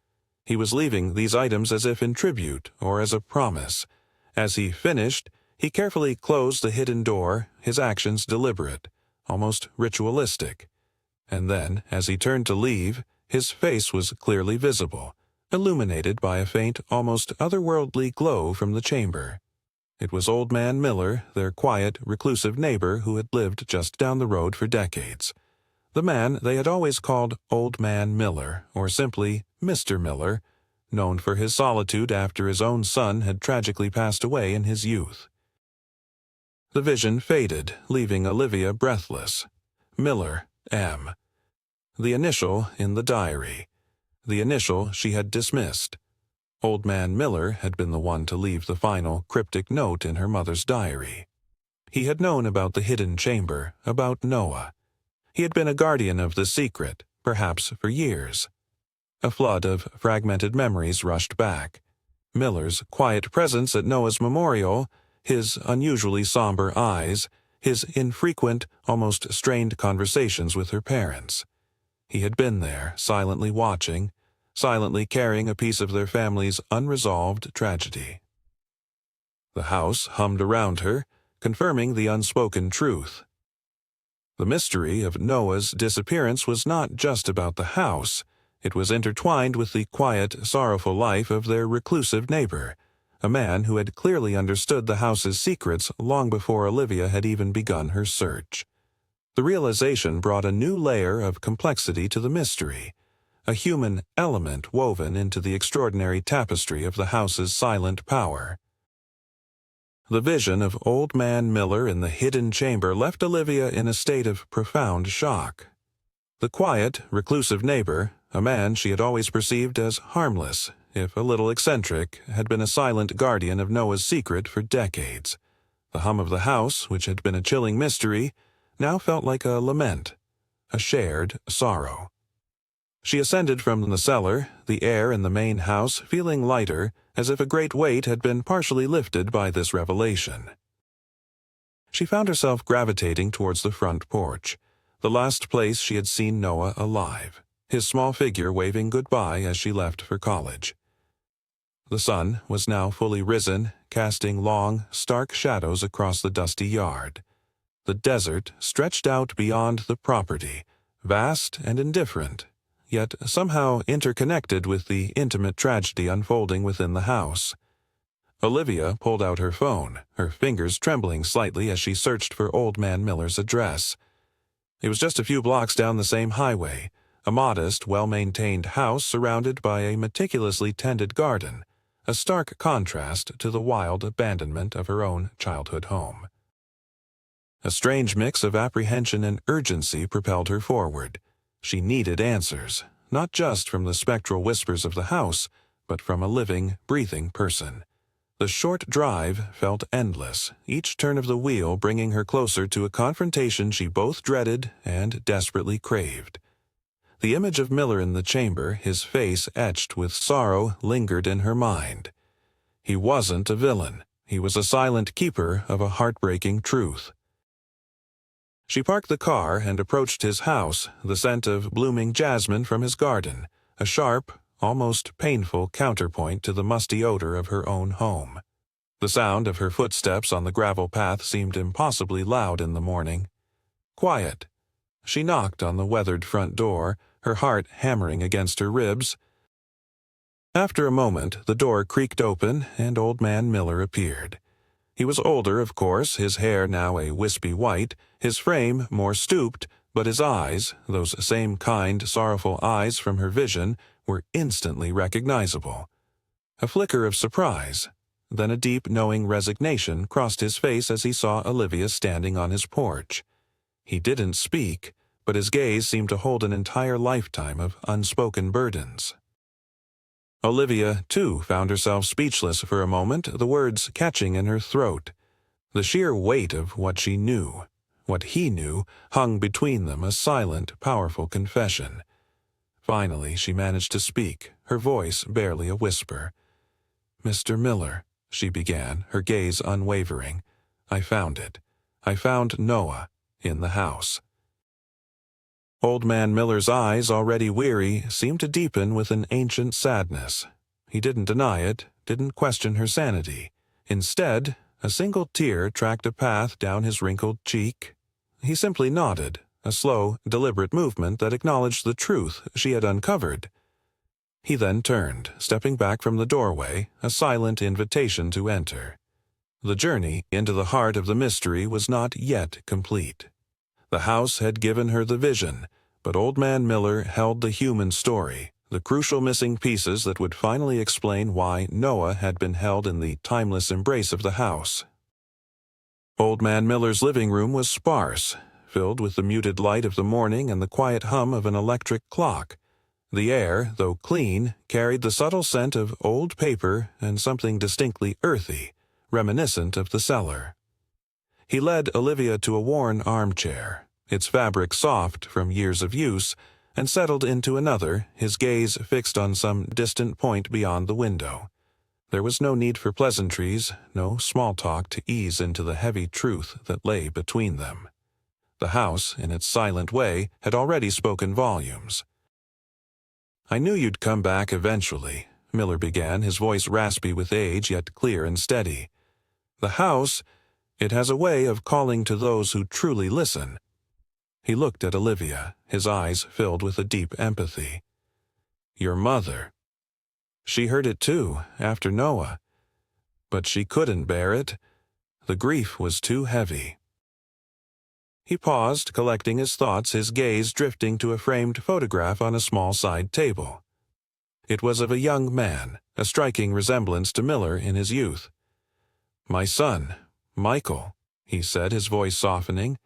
He was leaving these items as if in tribute or as a promise. As he finished, he carefully closed the hidden door, his actions deliberate, almost ritualistic. And then, as he turned to leave, his face was clearly visible, illuminated by a faint, almost otherworldly glow from the chamber. It was Old Man Miller, their quiet, reclusive neighbor who had lived just down the road for decades. The man they had always called Old Man Miller, or simply Mr. Miller, known for his solitude after his own son had tragically passed away in his youth. The vision faded, leaving Olivia breathless. Miller, M. The initial in the diary. The initial she had dismissed. Old Man Miller had been the one to leave the final cryptic note in her mother's diary. He had known about the hidden chamber, about Noah. He had been a guardian of the secret, perhaps for years. A flood of fragmented memories rushed back. Miller's quiet presence at Noah's memorial, his unusually somber eyes, his infrequent, almost strained conversations with her parents. He had been there, silently watching, silently carrying a piece of their family's unresolved tragedy. The house hummed around her, confirming the unspoken truth. The mystery of Noah's disappearance was not just about the house. It was intertwined with the quiet, sorrowful life of their reclusive neighbor, a man who had clearly understood the house's secrets long before Olivia had even begun her search. The realization brought a new layer of complexity to the mystery, a human element woven into the extraordinary tapestry of the house's silent power. The vision of Old Man Miller in the hidden chamber left Olivia in a state of profound shock. The quiet, reclusive neighbor, a man she had always perceived as harmless, if a little eccentric, had been a silent guardian of Noah's secret for decades. The hum of the house, which had been a chilling mystery, now felt like a lament, a shared sorrow. She ascended from the cellar, the air in the main house feeling lighter, as if a great weight had been partially lifted by this revelation. She found herself gravitating towards the front porch, the last place she had seen Noah alive, his small figure waving goodbye as she left for college. The sun was now fully risen, casting long, stark shadows across the dusty yard. The desert stretched out beyond the property, vast and indifferent, yet somehow interconnected with the intimate tragedy unfolding within the house. Olivia pulled out her phone, her fingers trembling slightly as she searched for Old Man Miller's address. It was just a few blocks down the same highway, a modest, well-maintained house surrounded by a meticulously tended garden, a stark contrast to the wild abandonment of her own childhood home. A strange mix of apprehension and urgency propelled her forward. She needed answers, not just from the spectral whispers of the house, but from a living, breathing person. The short drive felt endless, each turn of the wheel bringing her closer to a confrontation she both dreaded and desperately craved. The image of Miller in the chamber, his face etched with sorrow, lingered in her mind. He wasn't a villain. He was a silent keeper of a heartbreaking truth. She parked the car and approached his house, the scent of blooming jasmine from his garden, a sharp, almost painful counterpoint to the musty odor of her own home. The sound of her footsteps on the gravel path seemed impossibly loud in the morning. Quiet. She knocked on the weathered front door, her heart hammering against her ribs. After a moment, the door creaked open and Old Man Miller appeared. He was older, of course, his hair now a wispy white, his frame more stooped, but his eyes, those same kind, sorrowful eyes from her vision, were instantly recognizable. A flicker of surprise, then a deep, knowing resignation crossed his face as he saw Olivia standing on his porch. He didn't speak, but his gaze seemed to hold an entire lifetime of unspoken burdens. Olivia, too, found herself speechless for a moment, the words catching in her throat. The sheer weight of what she knew, what he knew, hung between them, a silent, powerful confession. Finally, she managed to speak, her voice barely a whisper. "Mr. Miller," she began, her gaze unwavering, "I found it. I found Noah in the house." Old Man Miller's eyes, already weary, seemed to deepen with an ancient sadness. He didn't deny it, didn't question her sanity. Instead, a single tear tracked a path down his wrinkled cheek. He simply nodded, a slow, deliberate movement that acknowledged the truth she had uncovered. He then turned, stepping back from the doorway, a silent invitation to enter. The journey into the heart of the mystery was not yet complete. The house had given her the vision, but Old Man Miller held the human story, the crucial missing pieces that would finally explain why Noah had been held in the timeless embrace of the house. Old Man Miller's living room was sparse, filled with the muted light of the morning and the quiet hum of an electric clock. The air, though clean, carried the subtle scent of old paper and something distinctly earthy, reminiscent of the cellar. He led Olivia to a worn armchair, its fabric soft from years of use, and settled into another, his gaze fixed on some distant point beyond the window. There was no need for pleasantries, no small talk to ease into the heavy truth that lay between them. The house, in its silent way, had already spoken volumes. "I knew you'd come back eventually," Miller began, his voice raspy with age yet clear and steady. "The house, it has a way of calling to those who truly listen." He looked at Olivia, his eyes filled with a deep empathy. "Your mother. She heard it too, after Noah. But she couldn't bear it. The grief was too heavy." He paused, collecting his thoughts, his gaze drifting to a framed photograph on a small side table. It was of a young man, a striking resemblance to Miller in his youth. "My son, Michael," he said, his voice softening.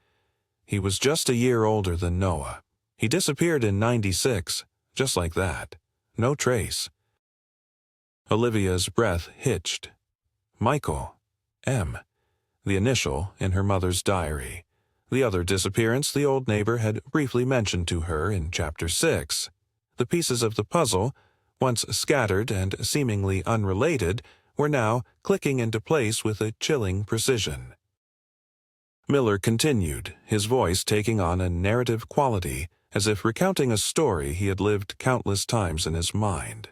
"He was just a year older than Noah. He disappeared in '96, just like that. No trace." Olivia's breath hitched. Michael. M. The initial in her mother's diary. The other disappearance the old neighbor had briefly mentioned to her in Chapter 6. The pieces of the puzzle, once scattered and seemingly unrelated, were now clicking into place with a chilling precision. Miller continued, his voice taking on a narrative quality, as if recounting a story he had lived countless times in his mind.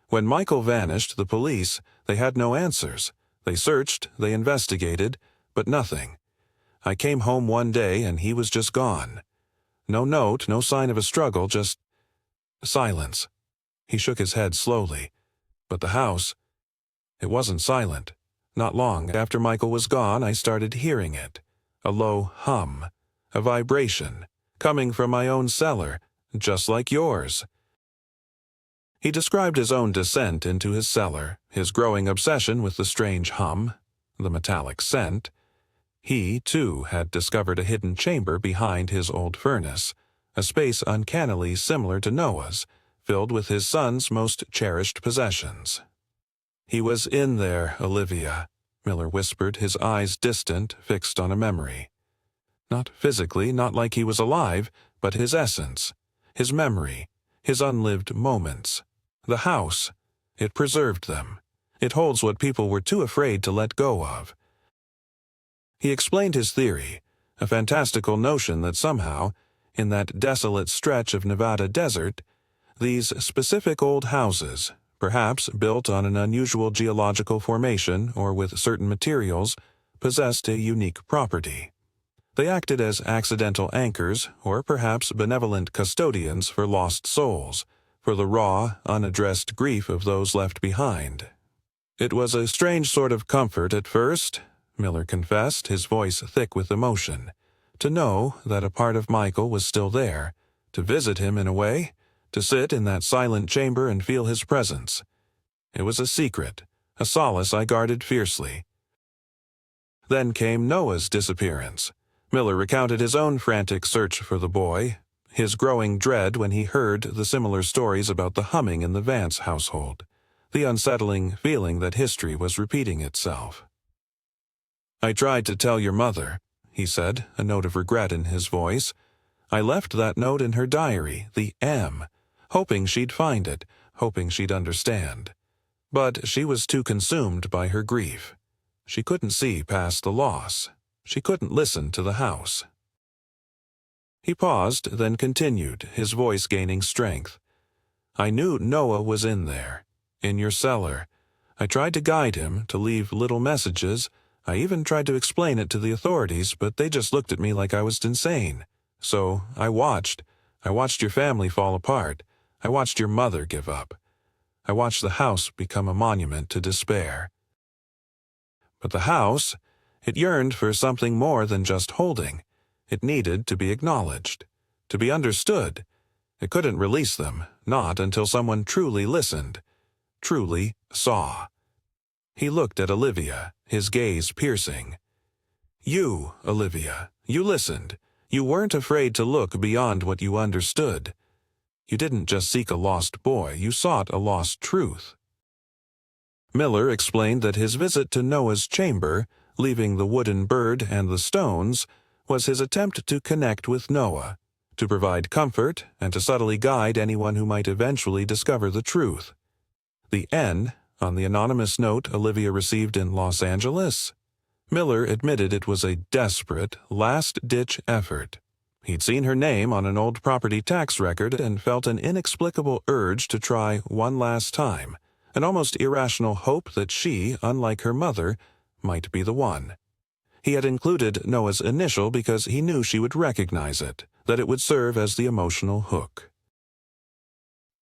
When Michael vanished, the police, they had no answers. They searched, they investigated, but nothing. I came home one day and he was just gone. No note, no sign of a struggle, just silence. He shook his head slowly. But the house, it wasn't silent. Not long after Michael was gone, I started hearing it. A low hum, a vibration, coming from my own cellar, just like yours. He described his own descent into his cellar, his growing obsession with the strange hum, the metallic scent. He, too, had discovered a hidden chamber behind his old furnace, a space uncannily similar to Noah's, filled with his son's most cherished possessions. "He was in there, Olivia," Miller whispered, his eyes distant, fixed on a memory. Not physically, not like he was alive, but his essence, his memory, his unlived moments. The house, it preserved them. It holds what people were too afraid to let go of. He explained his theory, a fantastical notion that somehow, in that desolate stretch of Nevada desert, these specific old houses, perhaps built on an unusual geological formation or with certain materials, possessed a unique property. They acted as accidental anchors or perhaps benevolent custodians for lost souls, for the raw, unaddressed grief of those left behind. "It was a strange sort of comfort at first," Miller confessed, his voice thick with emotion, "to know that a part of Michael was still there, to visit him in a way, to sit in that silent chamber and feel his presence. It was a secret, a solace I guarded fiercely." Then came Noah's disappearance. Miller recounted his own frantic search for the boy, his growing dread when he heard the similar stories about the humming in the Vance household, the unsettling feeling that history was repeating itself. "I tried to tell your mother," he said, a note of regret in his voice. "I left that note in her diary, the M, hoping she'd find it, hoping she'd understand. But she was too consumed by her grief. She couldn't see past the loss. She couldn't listen to the house." He paused, then continued, his voice gaining strength. "I knew Noah was in there, in your cellar. I tried to guide him, to leave little messages. I even tried to explain it to the authorities, but they just looked at me like I was insane. So I watched. I watched your family fall apart. I watched your mother give up. I watched the house become a monument to despair. But the house, it yearned for something more than just holding. It needed to be acknowledged, to be understood. It couldn't release them, not until someone truly listened, truly saw." He looked at Olivia, his gaze piercing. "You, Olivia, you listened. You weren't afraid to look beyond what you understood. You didn't just seek a lost boy, you sought a lost truth." Miller explained that his visit to Noah's chamber, leaving the wooden bird and the stones, was his attempt to connect with Noah, to provide comfort and to subtly guide anyone who might eventually discover the truth. The N on the anonymous note Olivia received in Los Angeles? Miller admitted it was a desperate, last-ditch effort. He'd seen her name on an old property tax record and felt an inexplicable urge to try one last time, an almost irrational hope that she, unlike her mother, might be the one. He had included Noah's initial because he knew she would recognize it, that it would serve as the emotional hook.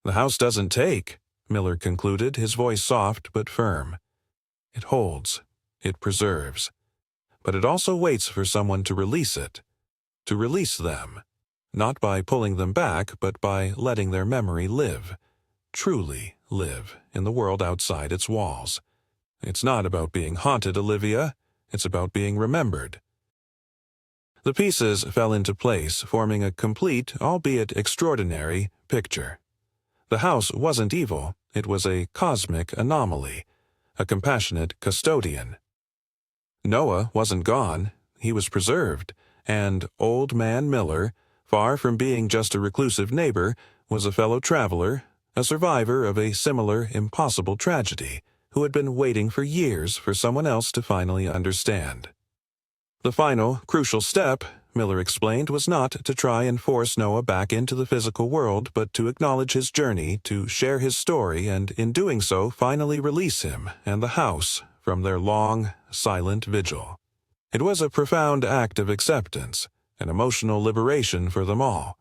"The house doesn't take," Miller concluded, his voice soft but firm. "It holds. It preserves. But it also waits for someone to release it. To release them. Not by pulling them back, but by letting their memory live. Truly live in the world outside its walls. It's not about being haunted, Olivia. It's about being remembered." The pieces fell into place, forming a complete, albeit extraordinary, picture. The house wasn't evil. It was a cosmic anomaly, a compassionate custodian. Noah wasn't gone. He was preserved, and Old Man Miller, far from being just a reclusive neighbor, was a fellow traveler, a survivor of a similar, impossible tragedy, who had been waiting for years for someone else to finally understand. The final, crucial step, Miller explained, was not to try and force Noah back into the physical world, but to acknowledge his journey, to share his story, and in doing so finally release him and the house from their long, silent vigil. It was a profound act of acceptance, an emotional liberation for them all.